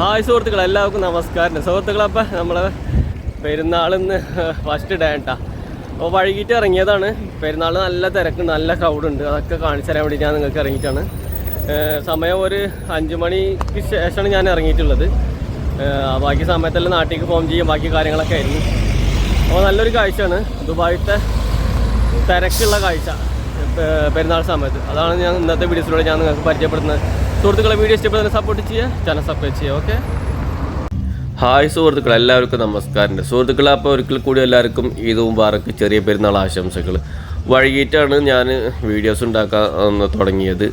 Hi സുഹൃത്തുക്കളെ, എല്ലാവർക്കും നമസ്കാരം. സുഹൃത്തുക്കളപ്പം നമ്മളെ പെരുന്നാളിന്ന് ഫസ്റ്റ് ഡേ കേട്ടോ. അപ്പോൾ വൈകിട്ട് ഇറങ്ങിയതാണ്. പെരുന്നാൾ നല്ല തിരക്കുണ്ട്, നല്ല ക്രൗഡുണ്ട്. അതൊക്കെ കാണിച്ചു തരാൻ വേണ്ടി ഞാൻ നിങ്ങൾക്ക് ഇറങ്ങിയിട്ടാണ്. സമയം ഒരു 5 മണിക്ക് ശേഷമാണ് ഞാൻ ഇറങ്ങിയിട്ടുള്ളത്. ബാക്കി സമയത്തെല്ലാം നാട്ടിലേക്ക് ഫോം ചെയ്യും, ബാക്കി കാര്യങ്ങളൊക്കെ ആയിരുന്നു. അപ്പോൾ നല്ലൊരു കാഴ്ചയാണ് ദുബായിത്തെ തിരക്കുള്ള കാഴ്ച പെരുന്നാൾ സമയത്ത്. അതാണ് ഞാൻ ഇന്നത്തെ വീഡിയോസിലൂടെ ഞാൻ നിങ്ങൾക്ക് പരിചയപ്പെടുന്നത്. സുഹൃത്തുക്കളെ, വീഡിയോ ഇഷ്ടപ്പെടുന്ന സപ്പോർട്ട് ചെയ്യുക, ചാനൽ സബ്സ്ക്രൈബ് ചെയ്യുക. ഓക്കെ, ഹായ് സുഹൃത്തുക്കളെ, എല്ലാവർക്കും നമസ്കാരം. സുഹൃത്തുക്കളെ, അപ്പോൾ ഒരിക്കൽ കൂടി എല്ലാവർക്കും ഈദ് മുബാറക്ക്, ചെറിയ പെരുന്നാൾ ആശംസകൾ. വൈകിട്ടാണ് ഞാൻ വീഡിയോസ് ഉണ്ടാക്കാൻ തുടങ്ങിയത്.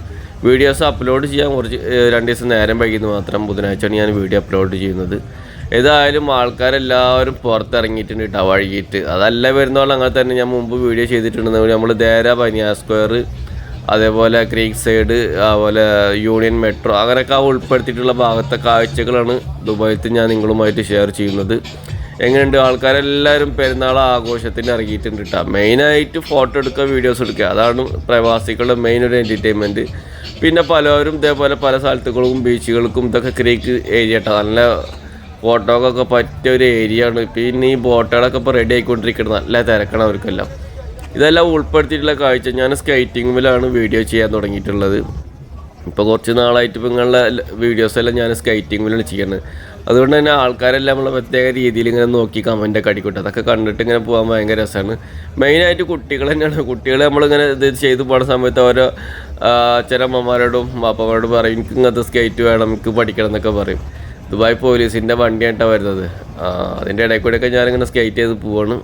വീഡിയോസ് അപ്ലോഡ് ചെയ്യാൻ കുറച്ച് 2 ദിവസം നേരം വൈകിയെന്ന് മാത്രം. ബുധനാഴ്ചയാണ് ഞാൻ വീഡിയോ അപ്ലോഡ് ചെയ്യുന്നത്. ഏതായാലും ആൾക്കാരെല്ലാവരും പുറത്തിറങ്ങിയിട്ടുണ്ട് കേട്ടോ വൈകിട്ട്. അതല്ല പെരുന്നാൾ അങ്ങനെ തന്നെ ഞാൻ മുമ്പ് വീഡിയോ ചെയ്തിട്ടുണ്ട്. നമ്മൾ ദേര ബനിയാ സ്ക്വയർ, അതേപോലെ ക്രീക്ക് സൈഡ്, അതുപോലെ യൂണിയൻ മെട്രോ, അങ്ങനെയൊക്കെ ഉൾപ്പെടുത്തിയിട്ടുള്ള ഭാഗത്തെ കാഴ്ചകളാണ് ദുബായിത്ത് ഞാൻ നിങ്ങളുമായിട്ട് ഷെയർ ചെയ്യുന്നത്. എങ്ങനെയുണ്ട്, ആൾക്കാരെല്ലാവരും പെരുന്നാൾ ആഘോഷത്തിന് ഇറങ്ങിയിട്ടുണ്ട് കേട്ടോ. മെയിനായിട്ട് ഫോട്ടോ എടുക്കുക, വീഡിയോസ് എടുക്കുക, അതാണ് പ്രവാസികളുടെ മെയിൻ ഒരു എൻ്റർടൈൻമെൻറ്റ്. പിന്നെ പലരും ഇതേപോലെ പല സ്ഥലത്തുകളും ബീച്ചുകൾക്കും ഇതൊക്കെ ക്രീക്ക് ഏരിയ കേട്ടോ. നല്ല ഫോട്ടോക്കൊക്കെ പറ്റിയ ഒരു ഏരിയ ആണ്. പിന്നെ ഈ ബോട്ടുകളൊക്കെ ഇപ്പോൾ റെഡി ആയിക്കൊണ്ടിരിക്കുന്നത്, നല്ല തിരക്കണം അവർക്കെല്ലാം. ഇതെല്ലാം ഉൾപ്പെടുത്തിയിട്ടുള്ള കാഴ്ച. ഞാൻ സ്കൈറ്റിങ്ങിലാണ് വീഡിയോ ചെയ്യാൻ തുടങ്ങിയിട്ടുള്ളത്. ഇപ്പോൾ കുറച്ച് നാളായിട്ട് ഇപ്പോൾ നിങ്ങളുടെ വീഡിയോസെല്ലാം ഞാൻ സ്കൈറ്റിങ്ങിലാണ് ചെയ്യുന്നത്. അതുകൊണ്ട് തന്നെ ആൾക്കാരെല്ലാം നമ്മൾ പ്രത്യേക രീതിയിൽ ഇങ്ങനെ നോക്കി കമൻറ്റൊക്കെ അടിക്കട്ടെ. അതൊക്കെ കണ്ടിട്ട് ഇങ്ങനെ പോകാൻ ഭയങ്കര രസമാണ്. മെയിനായിട്ട് കുട്ടികൾ തന്നെയാണ്. കുട്ടികളെ നമ്മളിങ്ങനെ ഇത് ചെയ്ത് പോകുന്ന സമയത്ത് ഓരോ അച്ഛനമ്മമാരോടും അപ്പമാരോടും പറയും, എനിക്ക് ഇങ്ങനത്തെ സ്കേറ്റ് വേണം, എനിക്ക് പഠിക്കണം എന്നൊക്കെ പറയും. ദുബായ് പോലീസിൻ്റെ വണ്ടിയായിട്ടാണ് വരുന്നത്. അതിൻ്റെ ഇടയിൽ കൂടെയൊക്കെ ഞാനിങ്ങനെ സ്കേറ്റ് ചെയ്ത് പോവാണ്.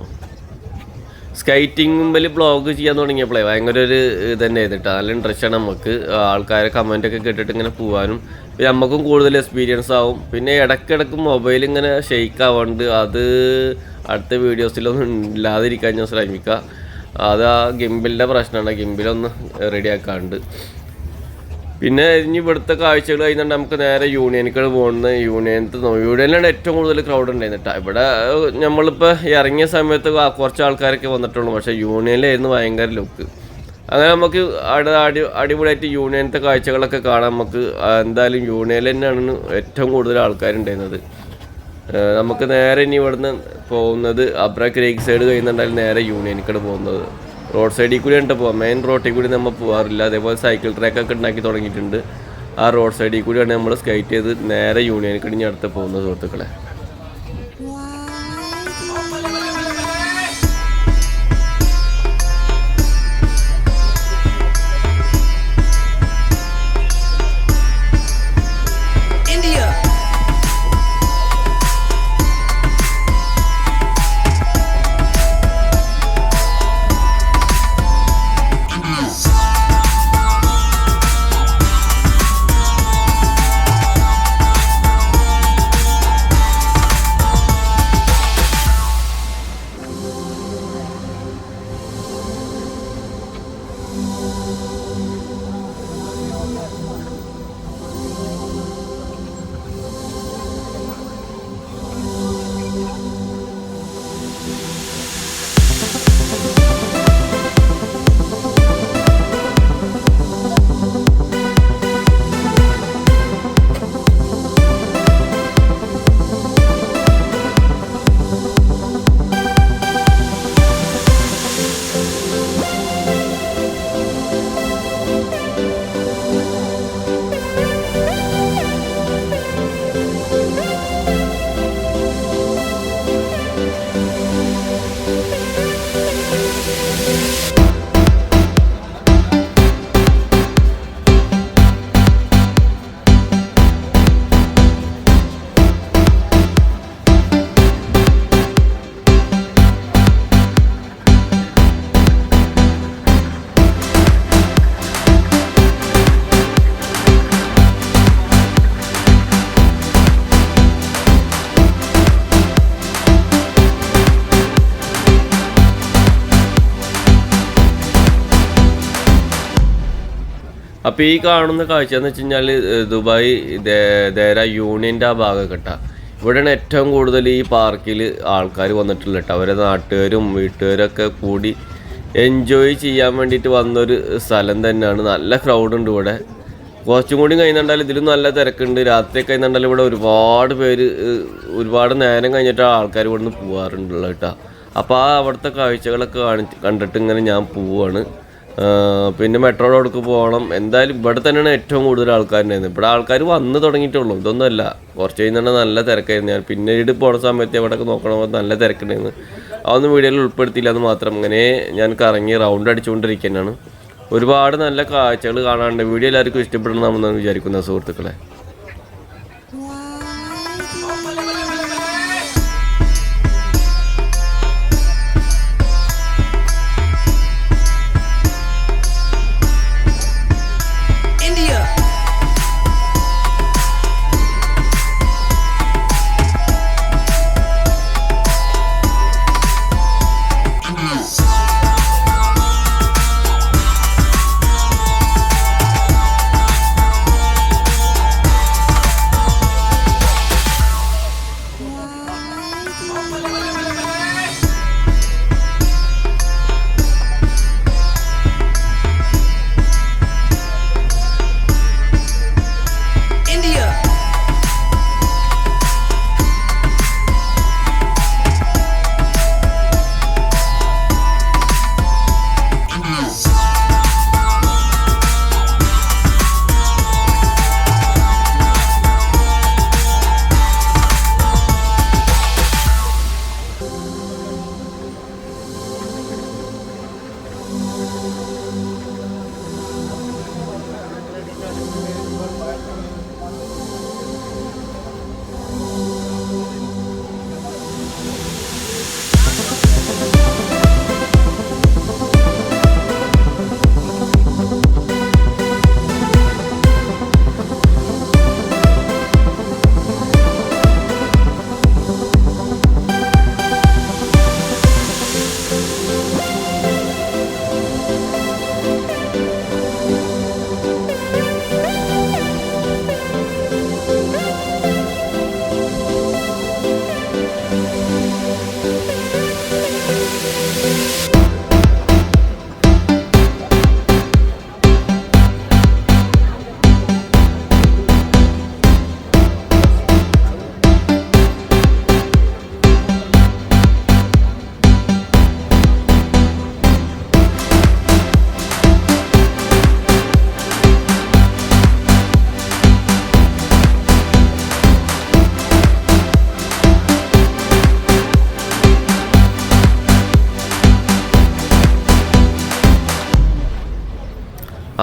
സ്കൈറ്റിങ്ങിൽ ബ്ലോഗ് ചെയ്യാൻ തുടങ്ങിയപ്പോഴേ ഭയങ്കര ഒരു തന്നെ ചെയ്തിട്ട് നല്ല ഇൻട്രസ്റ്റാണ് നമുക്ക്. ആൾക്കാരെ കമൻറ്റൊക്കെ കേട്ടിട്ട് ഇങ്ങനെ പോകാനും പിന്നെ നമുക്കും കൂടുതൽ എക്സ്പീരിയൻസ് ആവും. പിന്നെ ഇടയ്ക്കിടയ്ക്ക് മൊബൈൽ ഇങ്ങനെ ഷെയ്ക്ക് ആവാണ്ട്, അത് അടുത്ത വീഡിയോസിലൊന്നും ഇല്ലാതിരിക്കാൻ ഞാൻ ശ്രമിക്കുക. അത് ആ ഗിംബിളിൻ്റെ പ്രശ്നമാണ്. ഗിംബിലൊന്ന് റെഡിയാക്കാണ്ട്. പിന്നെ ഇനി ഇവിടുത്തെ കാഴ്ചകൾ കഴിഞ്ഞാൽ നമുക്ക് നേരെ യൂണിയനിൽ പോകുന്നത്. യൂണിയനിലാണ് ഏറ്റവും കൂടുതൽ ക്രൗഡ് ഉണ്ടായിരുന്നിട്ടാ. ഇവിടെ നമ്മളിപ്പോൾ ഇറങ്ങിയ സമയത്ത് കുറച്ച് ആൾക്കാരൊക്കെ വന്നിട്ടുള്ളൂ. പക്ഷേ യൂണിയനിലായിരുന്നു ഭയങ്കര ലുക്ക്. അങ്ങനെ നമുക്ക് അടിപൊളിയായിട്ട് യൂണിയനത്തെ കാഴ്ചകളൊക്കെ കാണാൻ നമുക്ക് എന്തായാലും യൂണിയനിൽ തന്നെയാണ് ഏറ്റവും കൂടുതൽ ആൾക്കാരുണ്ടായിരുന്നത്. നമുക്ക് നേരെ ഇനി ഇവിടുന്ന് പോകുന്നത് അബ്ര ക്രീക്ക് സൈഡ് കഴിയുന്നുണ്ടായാലും നേരെ യൂണിയനിൽ പോകുന്നത്. റോഡ് സൈഡിൽ കൂടി ഉണ്ട് പോകാം, മെയിൻ റോഡിൽ കൂടി നമ്മൾ പോകാറില്ല. അതേപോലെ സൈക്കിൾ ട്രാക്കൊക്കെ ഉണ്ടാക്കി തുടങ്ങിയിട്ടുണ്ട്. ആ റോഡ് സൈഡിൽ കൂടിയാണ് നമ്മൾ സ്കേറ്റ് ചെയ്ത് നേരെ യൂണിയനിൽ കഴിഞ്ഞ് അടുത്ത് പോകുന്നത് സുഹൃത്തുക്കളെ. അപ്പോൾ ഈ കാണുന്ന കാഴ്ച എന്ന് വെച്ച് കഴിഞ്ഞാൽ ദുബായ് ദേര യൂണിയൻ്റെ ആ ഭാഗം കേട്ടോ. ഇവിടെയാണ് ഏറ്റവും കൂടുതൽ ഈ പാർക്കിൽ ആൾക്കാർ വന്നിട്ടുള്ളത് കേട്ടോ. അവരെ നാട്ടുകാരും വീട്ടുകാരൊക്കെ കൂടി എൻജോയ് ചെയ്യാൻ വേണ്ടിയിട്ട് വന്നൊരു സ്ഥലം തന്നെയാണ്. നല്ല ക്രൗഡുണ്ട് ഇവിടെ. കുറച്ചും കൂടി കഴിയുന്നുണ്ടാൽ ഇതിലും നല്ല തിരക്കുണ്ട്. രാത്രി കഴിയുന്നുണ്ടാൽ ഇവിടെ ഒരുപാട് പേര് ഒരുപാട് നേരം കഴിഞ്ഞിട്ട് ആൾക്കാർ ഇവിടെ നിന്ന് പോകാറുണ്ടല്ലോ കേട്ടോ. അപ്പോൾ അവിടുത്തെ കാഴ്ചകളൊക്കെ കണ്ടിട്ട് ഇങ്ങനെ ഞാൻ പോവുകയാണ്. പിന്നെ മെട്രോ റോഡിലേക്ക് പോകണം. എന്തായാലും ഇവിടെ തന്നെയാണ് ഏറ്റവും കൂടുതൽ ആൾക്കാരുണ്ടായിരുന്നത്. ഇവിടെ ആൾക്കാർ വന്ന് തുടങ്ങിയിട്ടുള്ളൂ, ഇതൊന്നുമല്ല. കുറച്ച് കഴിഞ്ഞാൽ നല്ല തിരക്കായിരുന്നു. ഞാൻ പിന്നീട് പോണ സമയത്ത് എവിടെയൊക്കെ നോക്കണമെങ്കിൽ നല്ല തിരക്കുണ്ടായിരുന്നു. അതൊന്നും വീഡിയോയിൽ ഉൾപ്പെടുത്തിയില്ല എന്ന് മാത്രം. ഇങ്ങനെ ഞാൻ കറങ്ങി റൗണ്ട് അടിച്ചുകൊണ്ടിരിക്കുന്നതാണ്. ഒരുപാട് നല്ല കാഴ്ചകൾ കാണാനുണ്ട്. വീഡിയോ എല്ലാവർക്കും ഇഷ്ടപ്പെടണമെന്നാണ് വിചാരിക്കുന്നത് സുഹൃത്തുക്കളെ.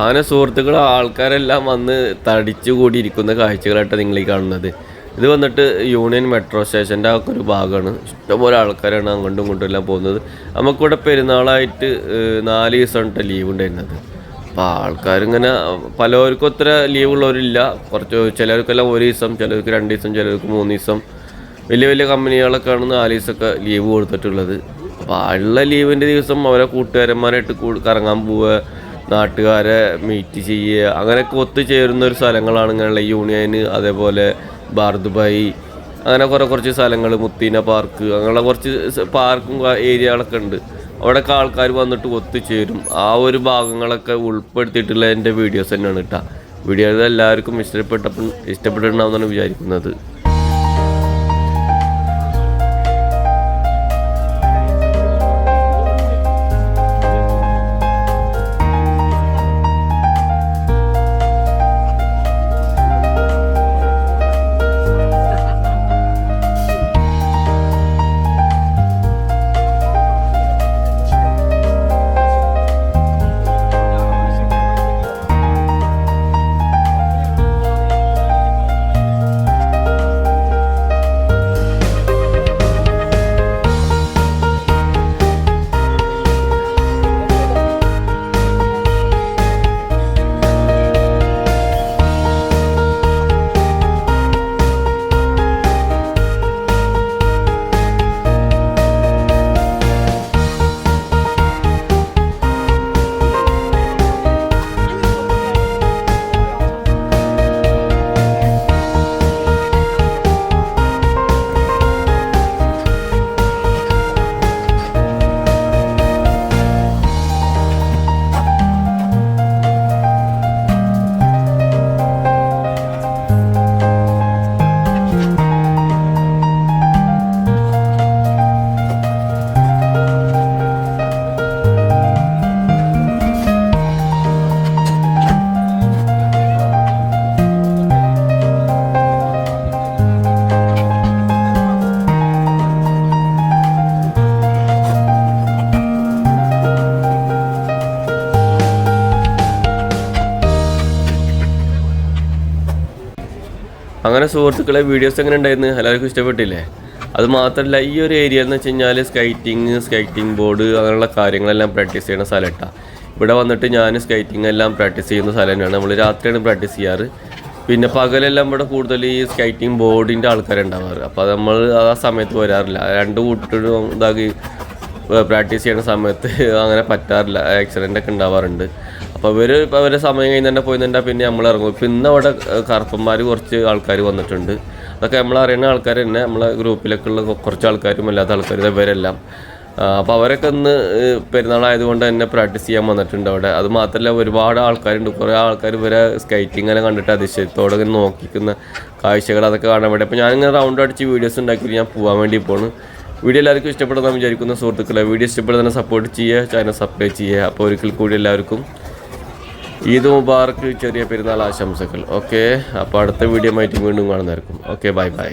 അങ്ങനെ സുഹൃത്തുക്കൾ ആൾക്കാരെല്ലാം വന്ന് തടിച്ചു കൂടിയിരിക്കുന്ന കാഴ്ചകളായിട്ട് നിങ്ങൾ ഈ കാണുന്നത്. ഇത് വന്നിട്ട് യൂണിയൻ മെട്രോ സ്റ്റേഷൻ്റെ ഒക്കെ ഒരു ഭാഗമാണ്. ഇഷ്ടംപോലെ ആൾക്കാരാണ് അങ്ങോട്ടും ഇങ്ങോട്ടും എല്ലാം പോകുന്നത്. നമുക്കിവിടെ പെരുന്നാളായിട്ട് 4 ദിവസമായിട്ട് ലീവ് ഉണ്ടായിരുന്നത്. അപ്പോൾ ആൾക്കാരിങ്ങനെ പലർക്കും അത്ര ലീവ് ഉള്ളവരില്ല. ചിലർക്കെല്ലാം 1 ദിവസം, ചിലർക്ക് 2 ദിവസം, ചിലർക്ക് 3 ദിവസം. വലിയ വലിയ കമ്പനികളൊക്കെയാണ് 4 ദിവസമൊക്കെ ലീവ് കൊടുത്തിട്ടുള്ളത്. അപ്പോൾ ഉള്ള ലീവിൻ്റെ ദിവസം അവരെ കൂട്ടുകാരന്മാരായിട്ട് കറങ്ങാൻ പോവുക, നാട്ടുകാരെ മീറ്റ് ചെയ്യുക, അങ്ങനെയൊക്കെ ഒത്തുചേരുന്ന ഒരു സ്ഥലങ്ങളാണ് ഇങ്ങനെയുള്ള യൂണിയന്, അതേപോലെ ബാർദുബായി, അങ്ങനെ കുറച്ച് സ്ഥലങ്ങൾ, മുത്തീന പാർക്ക്, അങ്ങനെയുള്ള കുറച്ച് പാർക്കും ഏരിയകളൊക്കെ ഉണ്ട്. അവിടെയൊക്കെ ആൾക്കാർ വന്നിട്ട് ഒത്തുചേരും. ആ ഒരു ഭാഗങ്ങളൊക്കെ ഉൾപ്പെടുത്തിയിട്ടുള്ള എൻ്റെ വീഡിയോസ് തന്നെയാണ് കേട്ടോ. വീഡിയോ എല്ലാവർക്കും ഇഷ്ടപ്പെട്ടിട്ടുണ്ടാവുമെന്നാണ് വിചാരിക്കുന്നത്. അങ്ങനെ സുഹൃത്തുക്കളെ വീഡിയോസ് എങ്ങനെ ഉണ്ടായിരുന്നു? എല്ലാവർക്കും ഇഷ്ടപ്പെട്ടില്ലേ? അത് മാത്രമല്ല ഈ ഒരു ഏരിയ എന്ന് വെച്ച് കഴിഞ്ഞാൽ സ്കൈറ്റിംഗ് ബോർഡ് അങ്ങനെയുള്ള കാര്യങ്ങളെല്ലാം പ്രാക്ടീസ് ചെയ്യുന്ന സ്ഥലമാണ്. ഇവിടെ വന്നിട്ട് ഞാൻ സ്കൈറ്റിംഗ് എല്ലാം പ്രാക്ടീസ് ചെയ്യുന്ന സ്ഥലം തന്നെയാണ്. നമ്മൾ രാത്രിയാണ് പ്രാക്ടീസ് ചെയ്യാറ്. പിന്നെ പകലെല്ലാം ഇവിടെ കൂടുതൽ ഈ സ്കൈറ്റിംഗ് ബോർഡിൻ്റെ ആൾക്കാരുണ്ടാവാറ്. അപ്പോൾ നമ്മൾ ആ സമയത്ത് വരാറില്ല. രണ്ട് കൂട്ടരും ഇതാക്കി പ്രാക്ടീസ് ചെയ്യുന്ന സമയത്ത് അങ്ങനെ പറ്റാറില്ല, ആക്സിഡൻ്റൊക്കെ ഉണ്ടാവാറുണ്ട്. അപ്പോൾ അവരെ സമയം കഴിഞ്ഞ് തന്നെ പോയി തന്നെ പിന്നെ നമ്മൾ ഇറങ്ങും. ഇപ്പോൾ ഇന്ന് അവിടെ കറുപ്പന്മാർ കുറച്ച് ആൾക്കാർ വന്നിട്ടുണ്ട്. അതൊക്കെ നമ്മളറിയുന്ന ആൾക്കാർ തന്നെ, നമ്മളെ ഗ്രൂപ്പിലൊക്കെ ഉള്ള കുറച്ച് ആൾക്കാരും അല്ലാത്ത ആൾക്കാർ ഇവരെല്ലാം. അപ്പോൾ അവരൊക്കെ ഇന്ന് പെരുന്നാളായതുകൊണ്ട് തന്നെ പ്രാക്ടീസ് ചെയ്യാൻ വന്നിട്ടുണ്ട് അവിടെ. അത് മാത്രമല്ല ഒരുപാട് ആൾക്കാരുണ്ട്. കുറേ ആൾക്കാർ ഇവരെ സ്കൈറ്റിംഗ് എല്ലാം കണ്ടിട്ട് അതിശയത്തോടെ ഇങ്ങനെ നോക്കിക്കുന്ന കാഴ്ചകൾ അതൊക്കെ കാണാൻ വേണ്ടി. അപ്പോൾ ഞാനിങ്ങനെ റൗണ്ട് അടിച്ച് വീഡിയോസ് ഉണ്ടാക്കിയിട്ട് ഞാൻ പോകാൻ വേണ്ടി പോണ്. വീഡിയോ എല്ലാവർക്കും ഇഷ്ടപ്പെടുന്ന വിചാരിക്കുന്ന സുഹൃത്തുക്കളെ, വീഡിയോ ഇഷ്ടപ്പെടുന്നതിനെ സപ്പോർട്ട് ചെയ്യുക, ചാനൽ സബ്സ്ക്രൈബ് ചെയ്യുക. അപ്പോൾ ഒരിക്കൽ കൂടി എല്ലാവർക്കും ഈദ് മുബാറക്ക്, ചെറിയ പെരുന്നാൾ ആശംസകൾ. ഓക്കെ, അപ്പോൾ അടുത്ത വീഡിയോ ആയിട്ട് വീണ്ടും കാണുന്നതായിരിക്കും. Okay, by.